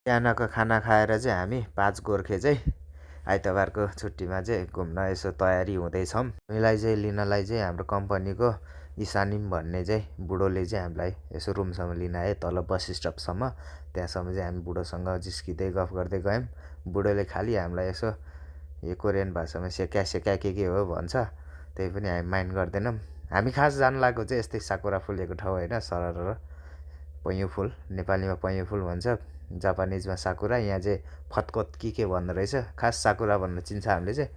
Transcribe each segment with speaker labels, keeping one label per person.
Speaker 1: बिहानको खाना खाएर चाहिँ हामी 5 गोर्खे चाहिँ आइतबारको छुट्टीमा चाहिँ घुम्न यसो तयारी हुँदैछौँ। हामीलाई चाहिँ लिनलाई चाहिँ हाम्रो कम्पनीको इसानिम भन्ने चाहिँ बुढोले चाहिँ हामीलाई यसो रुमसम्म लिन आयो, तल बस स्टपसम्म। त्यहाँसम्म चाहिँ हामी बुढोसँग जिस्किँदै गफ गर्दै गयौँ। बुढोले खालि हामीलाई यसो यो कोरियन भाषामा सेक्या के हो भन्छ, त्यही पनि हामी माइन्ड गर्दैनौँ। हामी खास जान लागेको चाहिँ यस्तै साकुरा फुलेको ठाउँ होइन, सरर पैयुँ फुल, नेपालीमा पैयुँ फुल भन्छ, जापानिजमा साकुरा, यहाँ चाहिँ फतकोत के भन्दो रहेछ। खास साकुरा भनेर चिन्छ हामीले चाहिँ,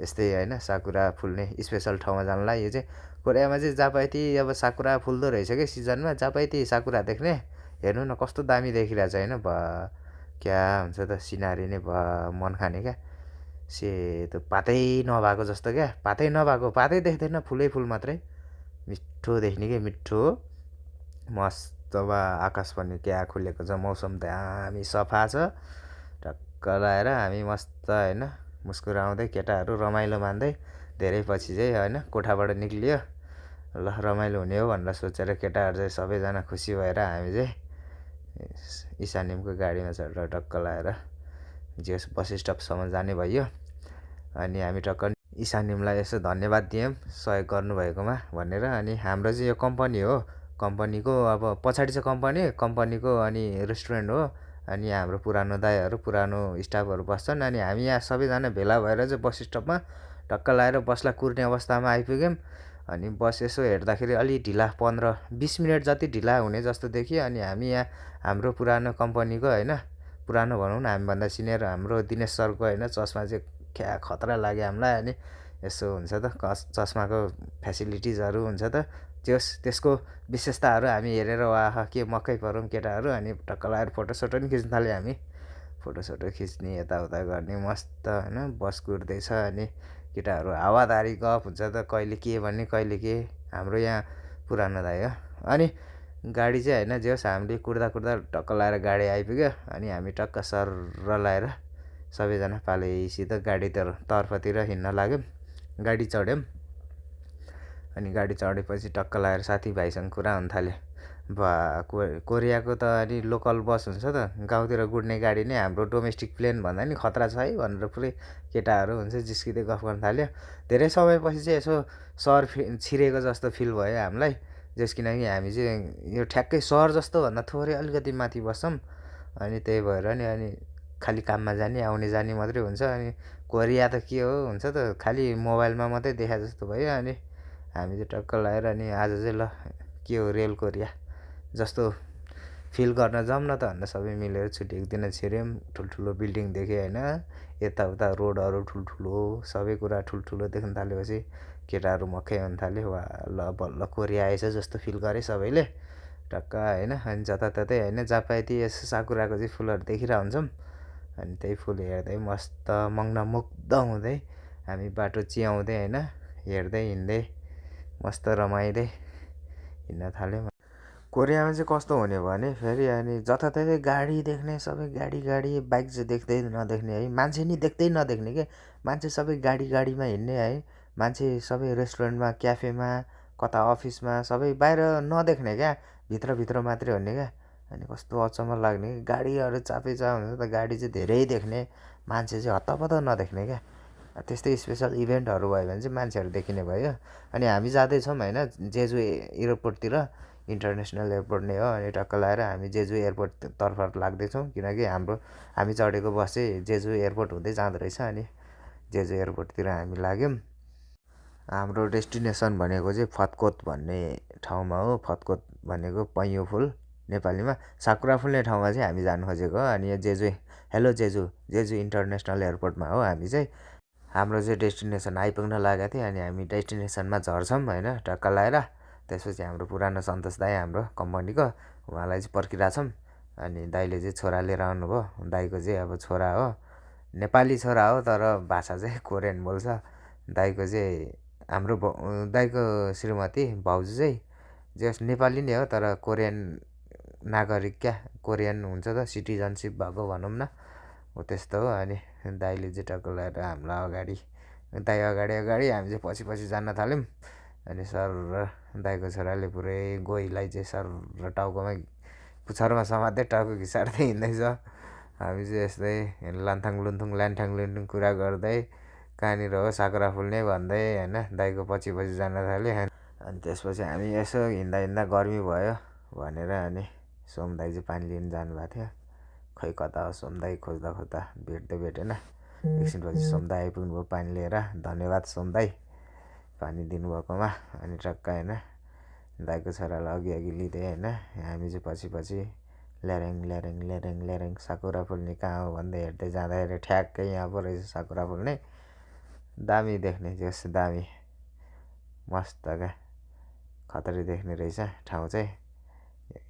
Speaker 1: यस्तै होइन साकुरा फुल्ने स्पेसल ठाउँमा जानलाई। यो चाहिँ कोरियामा चाहिँ जहाँपाइति अब साकुरा फुल्दो रहेछ क्या सिजनमा, जहाँपाइति साकुरा देख्ने। हेर्नु न कस्तो दामी देखिरहेको छ होइन, क्या हुन्छ त सिनारी नै मन खाने क्या। सेतो पातै नभएको जस्तो क्या, पातै देख्दैन, फुलै फुल मात्रै। मिठो देख्ने क्या, मिठो मस्त। आकाश पनि क्या खुलेको छ, मौसम दामी सफा छ। टक्क लगाएर हामी मस्त होइन मुस्कुराउँदै केटाहरू रमाइलो मान्दै धेरै पछि चाहिँ होइन कोठाबाट निक्लियो। ल रमाइलो हुने हो भनेर सोचेर केटाहरू चाहिँ सबैजना खुसी भएर हामी चाहिँ इसानिमको गाडीमा चढेर टक्क लगाएर बस स्टपसम्म जाने भयो। अनि हामी टक्क इसानिमलाई यसो धन्यवाद दियौँ सहयोग गर्नुभएकोमा भनेर। अनि हाम्रो चाहिँ यो कम्पनी हो, कम्पनीको अब पछाडि चाहिँ कम्पनीको अनि रेस्टुरेन्ट हो। अनि हाम्रो पुरानो दाइहरू पुरानो स्टाफहरू बस्छन्। अनि हामी यहाँ सबैजना भेला भएर चाहिँ बस स्टपमा टक्क लगाएर बसलाई कुर्ने अवस्थामा आइपुग्यौँ। अनि बस यसो हेर्दाखेरि अलि ढिला 15-20 मिनट जति ढिला हुने जस्तो देखियो। अनि हामी यहाँ हाम्रो पुरानो कम्पनीको होइन, पुरानो भनौँ न, हामीभन्दा सिनियर हाम्रो दिनेश सरको होइन चस्मा चाहिँ क्या खतरा लाग्यो हामीलाई। अनि यसो हुन्छ त चस्माको फेसिलिटिजहरू हुन्छ त त्यसको विशेषताहरू हामी हेरेर वाह के मक्कै परौँ केटाहरू। अनि टक्क लगाएर फोटोसोटो पनि खिच्न थाल्यो हामी। फोटोसोटो खिच्ने यताउता गर्ने मस्त होइन बस कुर्दैछ। अनि केटाहरू हावादारी गफ हुन्छ त, कहिले के भन्ने कहिले के। हाम्रो यहाँ पुरानो दाइ हो। अनि गाडी चाहिँ होइन जे होस् हामीले कुर्दा टक्क लगाएर गाडी आइपुग्यो। अनि हामी टक्क सर्र लगाएर सबैजना पालैसित गाडीतर्फतिर हिँड्न लाग्यौँ। गाडी चढ्यौँ। अनि गाडी चढेपछि टक्क लगाएर साथीभाइसँग कुरा हुन थाल्यो। कोरियाको त अनि लोकल बस हुन्छ त, गाउँतिर गुड्ने गाडी नै हाम्रो डोमेस्टिक प्लेन भन्दा नि खतरा छ है भनेर पुरै केटाहरू हुन्छ जिस्किँदै गफ गर्न थाल्यो। धेरै समयपछि चाहिँ यसो सहर छिरेको जस्तो फिल भयो हामीलाई। किनकि हामी चाहिँ यो ठ्याक्कै सहर जस्तो भन्दा थोरै अलिकति माथि बस्छौँ। अनि त्यही भएर नि अनि खालि काममा जाने आउने जाने मात्रै हुन्छ। अनि कोरिया त के हो हुन्छ त खालि मोबाइलमा मात्रै देखा जस्तो भयो। अनि हामी चाहिँ टक्क लगाएर अनि आज चाहिँ ल के हो रियल कोरिया जस्तो फिल गर्न जाऊँ न त भनेर सबै मिलेर छुट्टी एक दिन छिर्यौँ। ठुल्ठुलो बिल्डिङ देख्यो होइन, यताउता रोडहरू ठुल्ठुलो, सबै कुरा ठुल्ठुलो देख्न थालेपछि केटाहरू मक्कै हुन थाल्यो। वा ल बल्ल कोरिया आएछ जस्तो फिल गरे सबैले टक्क होइन। अनि जताततै होइन जहाँपाइति यसो साकुराको चाहिँ फुलहरू देखिरहेको हुन्छौँ। अनि त्यही फुल हेर्दै मस्त मग्नमुग्ध हुँदै हामी बाटो चियाउँदै होइन हेर्दै हिँड्दै मस्त रमाइँदै हिँड्न थाल्यौँ। कोरियामा चाहिँ कस्तो हुने भने फेरि अनि जताततै गाडी देख्ने, सबै गाडी बाइक चाहिँ देख्दै नदेख्ने है, मान्छे नि देख्दै नदेख्ने के। मान्छे सबै गाडीमा हिँड्ने है, मान्छे सबै रेस्टुरेन्टमा क्याफेमा कता अफिसमा सबै बाहिर नदेख्ने क्या, भित्र मात्रै हुने क्या। अनि कस्तो अचम्म लाग्ने, गाडीहरू चापैचाप हुन्छ त गाडी चाहिँ धेरै देख्ने, मान्छे चाहिँ हत्तपत्त नदेख्ने क्या। त्यस्तै स्पेसल इभेन्टहरू भयो भने चाहिँ मान्छेहरू देखिने भयो। अनि हामी जाँदैछौँ होइन जेजु एयरपोर्टतिर, इन्टरनेसनल एयरपोर्ट नै हो। अनि टक्क लगाएर हामी जेजु एयरपोर्टतर्फ लाग्दैछौँ किनकि हामी चढेको बस चाहिँ जेजु एयरपोर्ट हुँदै जाँदो रहेछ। अनि जेजु एयरपोर्टतिर हामी लाग्यौँ। हाम्रो डेस्टिनेसन भनेको चाहिँ फतकोत भन्ने ठाउँमा हो। फतकोत भनेको पैयुँ फुल नेपालीमा, साकुरा फुल्ने ठाउँमा चाहिँ हामी जानु खोजेको हो। अनि यो जेजु इन्टरनेसनल एयरपोर्टमा हो हामी चाहिँ। हाम्रो चाहिँ डेस्टिनेसन आइपुग्न लागेको थियो। अनि हामी डेस्टिनेसनमा झर्छौँ होइन टक्क लगाएर। त्यसपछि हाम्रो पुरानो सन्तोष दाइ हाम्रो कम्पनीको, उहाँलाई चाहिँ पर्खिरहेछौँ। अनि दाइले चाहिँ छोरा लिएर आउनुभयो। दाइको चाहिँ अब छोरा हो, नेपाली छोरा हो तर भाषा चाहिँ कोरियन बोल्छ। दाइको चाहिँ हाम्रो दाइको श्रीमती भाउजू चाहिँ जस नेपाली नै हो तर कोरियन नागरिक क्या, कोरियन हुन्छ त सिटिजनसिप भएको भनौँ न, हो त्यस्तो हो। अनि दाइले चाहिँ टक्क लगाएर हामीलाई अगाडि, दाइ अगाडि हामी चाहिँ पछि जान थाल्यौँ। अनि सर दाइको छोराले पुरै गोहीलाई चाहिँ सर टाउकोमा पुच्छरमा समात्दै टाउको घिसार्दै हिँड्दैछ। हामी चाहिँ यस्तै लान्थाङ लुन्थुङ ल्यान्ठाङ लुन्ठुङ कुरा गर्दै कहाँनिर हो साकुरा फुल्ने भन्दै होइन दाइको पछि पछि जान थाल्यो। अनि त्यसपछि हामी यसो हिँड्दा हिँड्दा गर्मी भयो भनेर अनि सोम दाइ चाहिँ पानी लिन जानुभएको थियो। खै कता हो सोम दाइ खोज्दा खोज्दा भेटेन। एकछिनपछि सोम दाइ आइपुग्नुभयो पानी लिएर। धन्यवाद सोम दाइ पानी दिनुभएकोमा। अनि टक्क होइन दाइको छोरालाई अघि अघि लिँदै होइन हामी चाहिँ पछि पछि ल्यारेङ ल्यारेङ ल्यारेङ ल्यारेङ साकुरा फुल्ने कहाँ हो भन्दै हेर्दै जाँदाखेरि ठ्याक्कै यहाँ पो रहेछ साकुरा फुल्ने। दामी देख्ने जस दामी मस्त क्या खतरी देख्ने रहेछ ठाउँ चाहिँ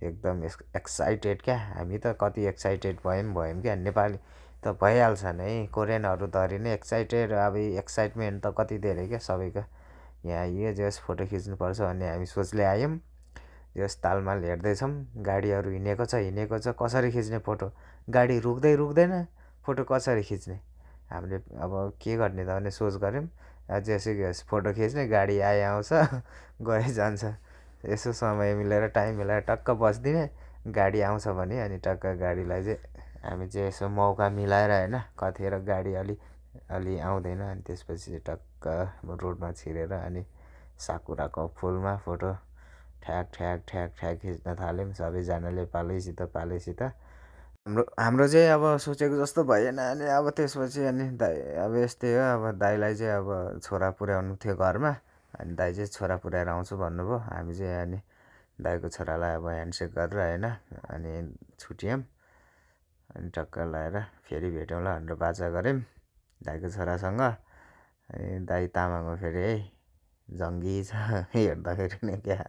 Speaker 1: एकदम एक्साइटेड क्या। हामी त कति एक्साइटेड भयौँ क्या। नेपाली त भइहाल्छ नि कोरियनहरू धरि नै एक्साइटेड। अब एक्साइटमेन्ट त कति धेरै क्या सबैको। यहाँ आइयो जस फोटो खिच्नुपर्छ भन्ने हामी सोचले आयौँ। जस तालमाल हेर्दैछौँ गाडीहरू हिँडेको छ कसरी खिच्ने फोटो। गाडी रुक्दैन फोटो कसरी खिच्ने। हामीले अब के गर्ने त भने सोच गऱ्यौँ। जेसुकै होस् फोटो खिच्ने गाडी आउँछ गए जान्छ। यसो समय मिलाएर टाइम मिलाएर टक्क बस्दिने गाडी आउँछ भने अनि टक्क गाडीलाई चाहिँ हामी चाहिँ यसो मौका मिलाएर होइन कतिखेर गाडी अलि आउँदैन अनि त्यसपछि चाहिँ टक्क रोडमा छिरेर अनि साकुराको फुलमा फोटो ठ्याक ठ्याक ठ्याक ठ्याक खिच्न थाल्यौँ सबैजनाले पालैसित। हाम्रो चाहिँ अब सोचेको जस्तो भएन। अनि अब त्यसपछि अनि दाइ अब यस्तै हो। अब दाइलाई चाहिँ अब छोरा पुर्याउनु थियो घरमा। अनि दाइ चाहिँ छोरा पुर्याएर आउँछु भन्नुभयो। हामी चाहिँ अनि दाइको छोरालाई अब ह्यान्डसेक गरेर होइन अनि छुट्यौँ। अनि टक्क लगाएर फेरि भेटौँ ल भनेर बाचा गऱ्यौँ दाइको छोरासँग। अनि दाइ तामाङ हो फेरि है जङ्गी छ हेर्दाखेरि नै क्या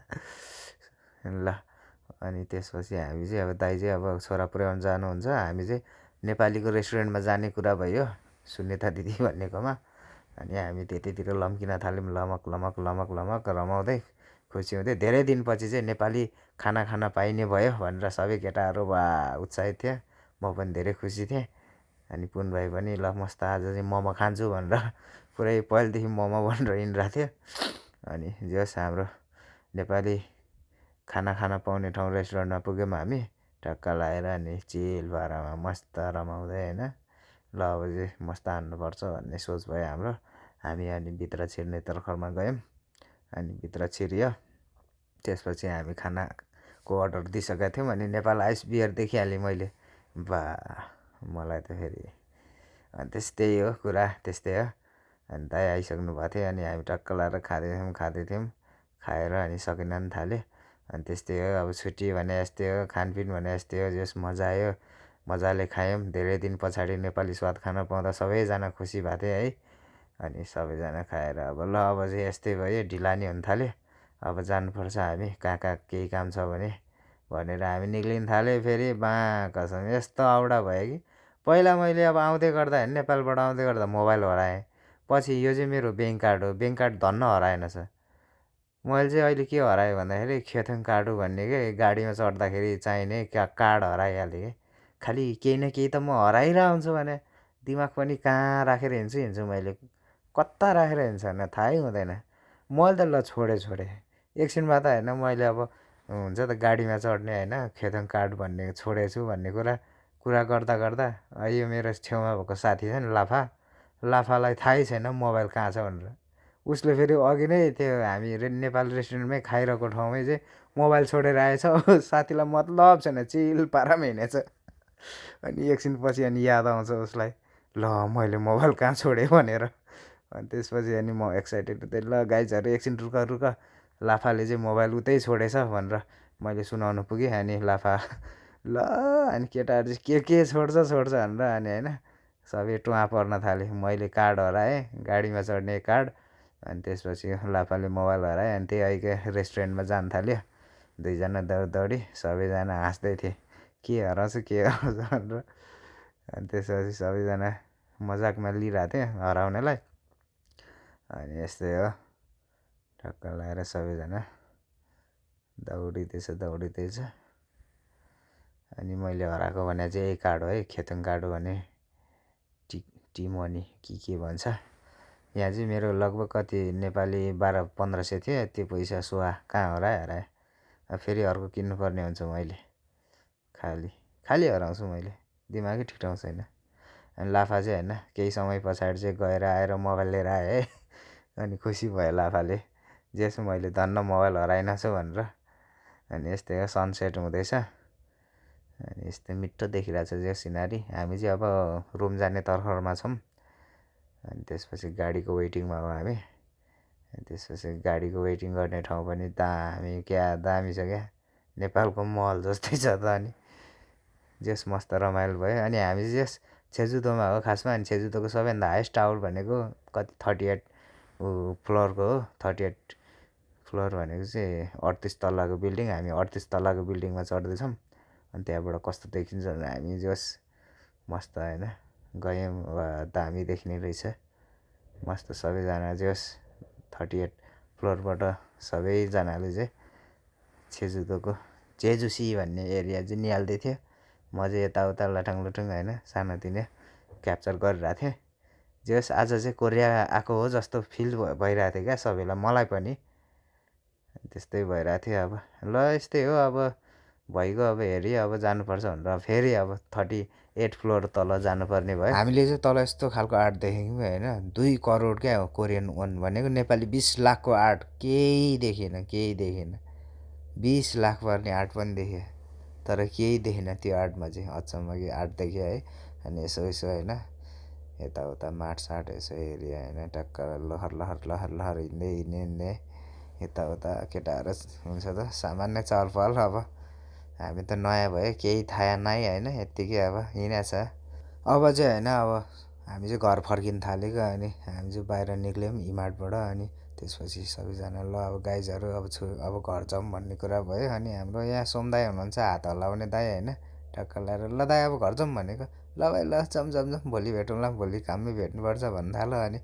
Speaker 1: ल। अनि त्यसपछि हामी चाहिँ अब दाइ चाहिँ अब छोरा पुर्याउनु जानुहुन्छ। हामी चाहिँ नेपालीको रेस्टुरेन्टमा जाने कुरा भयो सुन्निता दिदी भन्नेकोमा। अनि हामी त्यतैतिर लम्किन थाल्यौँ लमक लमक लमक लमक रमाउँदै खुसी हुँदै। धेरै दिनपछि चाहिँ नेपाली खाना खान पाइने भयो भनेर सबै केटाहरू उत्साहित थिए। म पनि धेरै खुसी थिएँ। अनि पुन भाइ पनि ल मस्त आज चाहिँ मोमो खान्छु भनेर पुरै पहिलेदेखि मोमो भनेर हिँडिरहेको थियो। अनि जस हाम्रो नेपाली खाना खान पाउने ठाउँ रेस्टुरेन्टमा पुग्यौँ हामी टक्क लगाएर अनि चिल भाडामा मस्त रमाउँदै होइन ल अब चाहिँ मस्त हान्नुपर्छ भन्ने सोच भयो हाम्रो। हामी अनि भित्र छिर्ने तर्खरमा गयौँ। अनि भित्र छिरियो। त्यसपछि हामी खानाको अर्डर दिइसकेका थियौँ। अनि नेपाल आइस बियर देखिहालेँ मैले। मलाई त फेरि अनि त्यस्तै हो कुरा त्यस्तै हो। अनि दाइ आइसक्नु भएको थियो। अनि हामी टक्क लगाएर खाँदैथ्यौँ खाएर अनि सकिन पनि थाल्यो। अनि त्यस्तै हो अब छुट्टी भने यस्तै हो खानपिन भने यस्तै हो जस मजा आयो मजाले खायौँ। धेरै दिन पछाडि नेपाली स्वाद खान पाउँदा सबैजना खुसी भएको थियो है। अनि सबैजना खाएर अब ल अब चाहिँ यस्तै भयो ढिलानी हुन थाल्यो अब जानुपर्छ हामी कहाँ केही काम छ भनेर हामी निक्लिन थाल्यो। फेरि कसम यस्तो औडा भयो कि पहिला मैले अब आउँदै गर्दा होइन नेपालबाट आउँदै गर्दा मोबाइल हराएँ। पछि यो चाहिँ मेरो ब्याङ्क कार्ड हो। ब्याङ्क कार्ड धन्न हराएनछ। मैले चाहिँ अहिले के हरायो भन्दाखेरि खेथुङ कार्ड भन्ने के गाडीमा चढ्दाखेरि चाहिने कार्ड हराइहालेँ कि खालि केही न केही त म हराइरहेको हुन्छु भने दिमाग पनि कहाँ राखेर हिँड्छु मैले कता राखेर हिँड्छु भने थाहै हुँदैन। मैले त ल छोडेँ एकछिन बाद होइन मैले अब हुन्छ त गाडीमा चढ्ने होइन खेथुङ कार्ड भन्ने छोडेछु भन्ने कुरा गर्दा गर्दा यो मेरो छेउमा भएको साथी छ नि लाफालाई थाहै छैन मोबाइल कहाँ छ भनेर। उसले फेरि अघि नै त्यो हामी नेपाल रेस्टुरेन्टमै खाइरहेको ठाउँमै चाहिँ मोबाइल छोडेर आएछ। साथीलाई मतलब छैन चिल पारामा हिँडेछ। अनि एकछिन पछि अनि याद आउँछ उसलाई ल मैले मोबाइल कहाँ छोडेँ भनेर। अनि त्यसपछि अनि म एक्साइटेड हुँदै ल गाइजहरू एकछिन रुक लाफाले चाहिँ मोबाइल उतै छोडेछ भनेर मैले सुनाउनु पुगेँ। अनि लाफा ल अनि केटाहरू चाहिँ के छोड्छ भनेर अनि होइन सबै टुवा पर्न थाल्यो। मैले कार्ड हराएँ गाडीमा चढ्ने कार्ड। अनि त्यसपछि लाफाले मोबाइल हरायो। अनि त्यही अहिले रेस्टुरेन्टमा जान थाल्यो। दुईजना दौडी सबैजना हाँस्दै थिए के हराउँछ भनेर। अनि त्यसपछि सबैजना मजाकमा लिइरहेको थियो हराउनेलाई। अनि यस्तै हो टक्क लगाएर सबैजना दौडिँदैछ। अनि मैले हराएको भने चाहिँ यही कार्ड हो है खेथुङ कार्ड भने टी मनी के भन्छ। यहाँ चाहिँ मेरो लगभग कति नेपाली 1200-1500 थियो। त्यो पैसा कहाँ हराएँ। फेरि अर्को किन्नुपर्ने हुन्छ मैले खालि हराउँछु मैले। दिमागै ठिटाउँछ छैन। अनि लाफा चाहिँ होइन केही समय पछाडि चाहिँ गएर आएर मोबाइल लिएर आएँ है। अनि खुसी भयो लाफाले, जेस मैले धन्न मोबाइल हराइनछु भनेर। अनि यस्तै हो, सनसेट हुँदैछ अनि यस्तै मिठो देखिरहेको छ जो सिनारी। हामी चाहिँ अब रुम जाने तर्खरमा छौँ। अनि त्यसपछि गाडीको वेटिङमा हो हामी। त्यसपछि गाडीको वेटिङ गर्ने ठाउँ पनि दामी दामी छ क्या, नेपालको महल जस्तै छ त। अनि जेस मस्त रमाइलो भयो। अनि हामी जेस छेजुदोमा हो खासमा। अनि छेजुदोको सबैभन्दा हाइएस्ट टावर भनेको कति 38 फ्लोरको हो। 38 फ्लोर भनेको चाहिँ 38 तल्लाको बिल्डिङ। हामी 38 तल्लाको बिल्डिङमा चढ्दैछौँ। अनि त्यहाँबाट कस्तो देखिन्छ भने हामी जस मस्त होइन गयौँ, दामी देखिने रहेछ मस्त। सबैजना जस 38 फ्लोरबाट सबैजनाले चाहिँ छेजुदोको चेजुसी भन्ने एरिया चाहिँ निहाल्दै थियो। म चाहिँ यताउता लटाङ होइन सानोतिनो क्याप्चर गरिरहेको थिएँ। जस आज चाहिँ कोरिया आएको हो जस्तो फिल भइरहेको थियो क्या सबैलाई, मलाई पनि त्यस्तै भइरहेको थियो। अब ल यस्तै हो, अब भइगयो, अब हेऱ्यो अब जानुपर्छ भनेर फेरि अब 38 फ्लोर तल जानुपर्ने भयो। हामीले चाहिँ तल यस्तो खालको आर्ट देख्यौँ होइन, 2 करोड क्या हो कोरियन वन भनेको, नेपाली 20 लाखको आर्ट केही देखेन। 20 लाख पर्ने आर्ट पनि देखेँ तर केही देखेन त्यो आर्टमा चाहिँ। अचम्मको आर्ट देखेँ है। अनि यसो होइन यताउता माटसाट यसो हेऱ्यो होइन, टक्क लहर हिँड्दै यताउता केटाहरू हुन्छ त सामान्य चहलपहल। अब हामी त नयाँ भयो, केही थाहा नै होइन, यत्तिकै अब हिँडेको छ। अब चाहिँ होइन अब हामी चाहिँ घर फर्किन थालेको। अनि हामी चाहिँ बाहिर निक्ल्यौँ इमार्टबाट। अनि त्यसपछि सबैजना ल अब गाइजहरू अब घर जाउँ भन्ने कुरा भयो। अनि हाम्रो यहाँ सोम दाई हुनुहुन्छ, हात हल्लाउने दाई होइन, टक्क ल्याएर ल दाई अब घर जाउँ भनेको। ल भाइ ल जाउँ भोलि भेटौँला, भोलि काममै भेट्नुपर्छ भन्नु थाल्यो। अनि